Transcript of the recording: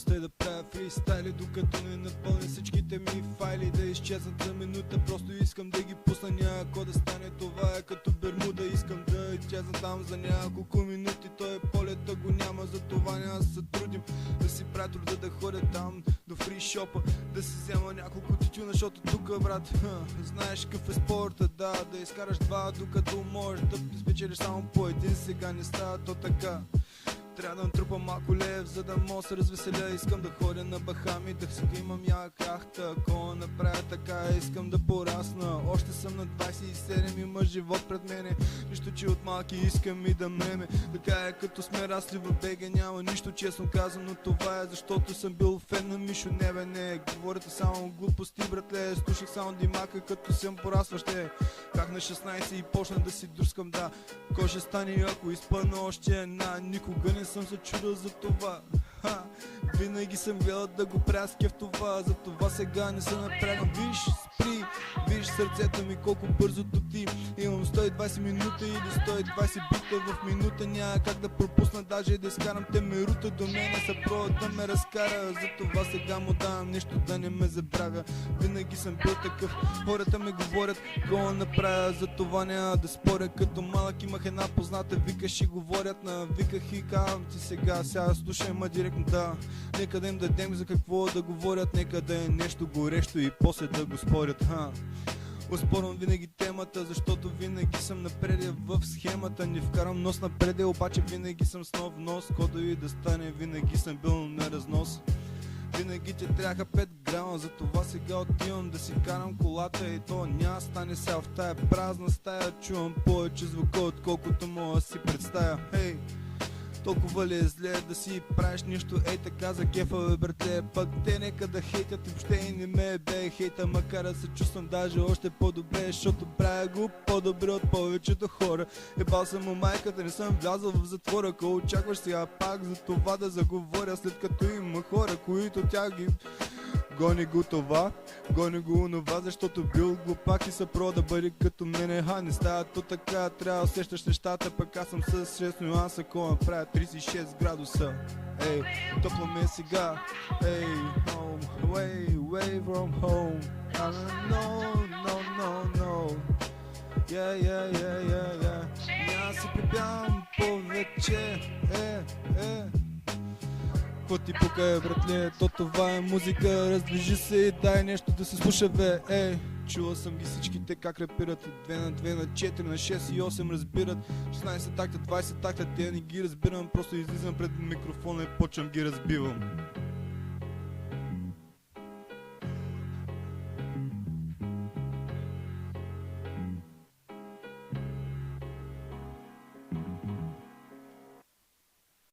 Реалността е да правя фристайли, докато не напълня всичките ми файли. Да изчезнат за минута, просто искам да ги пусна. Някакво да стане, това е като Бермуда. Искам да изчезна там за няколко минути. Той е полета го няма, за това няма да се трудим. Да си правя труда да ходя там до фришопа, да си взема няколко тютюна, защото тук, брат, знаеш какъв е спорта, да изкараш два, докато можеш да спечелиш само по един. Сега не става то така. Трябва да натрупам малко лев, за да мога се развеселя. Искам да ходя на Бахами, да си имам яхта. Ако направя така, искам да порасна. Още съм на 27, има живот пред мене. Нищо, че от малки искам и да мреме. Така е като сме расли в БГ, няма нищо честно казано. Това е защото съм бил фен на Мишо. Не, говорите само глупости, братле. Слушах само Димака, като съм порасващ. Как на 16 и почна да си друскам, да. Кой ще стане, ако изпъна още една? Никога не съм се чудил за това. Винаги съм гледал да го правя с кеф това. За това сега не се напрягам. Виж, спри, виж сърцето ми колко бързо тоти. Имам 120 минути или 120 бита в минута. Няма как да пропусна, даже да изкарам темерута. До мене са провод да ме разкара. За това сега му давам нещо да не ме забравя. Винаги съм бил такъв. Хората ме говорят какво направя. За това няма да споря. Като малък имах една позната, викаш и говорят. Навиках и казвам ти сега слушай ма директно, да. Нека да им дадем за какво да говорят. Нека да е нещо горещо и после да го спорят. Оспорвам винаги темата, защото винаги съм напред в схемата. Не вкарам нос напред, обаче винаги съм с нов нос. Кото и да стане, винаги съм бил на разнос. Винаги ти трябваха 5 грама, затова сега отивам да си карам колата. И то няма стане сега в тая празна стая. Чувам повече звука, отколкото мога да си представя. Хей! Толкова ли е зле да си правиш нищо ей така за кефа, бе, братле? Пък те нека да хейтят и въобще и не ме бе хейта. Макар да се чувствам даже още по-добре, защото правя го по-добре от повечето хора. Ебал съм у майката, не съм влязъл в затвора. Ако очакваш сега пак за това да заговоря, след като има хора, които тя ги гони го това, гони го онова, защото бил глупак и са про да бъде като мене. Не става то така, трябва да усещаш нещата, пък аз съм с 6 нюанса, ако направя 36 градуса. Ей, топло ми е сега. Ей, home, away from home. No. Yeah. Няма си припявам повече. Какво ти пука, братле? То това е музика, раздвижи се и дай нещо да се слуша, бе. Чула съм ги всичките как рапират. 2 на 2 на 4 на 6 и 8 разбират. 16 такта, 20 такта, те не ги разбирам. Просто излизам пред микрофона и почвам ги разбивам.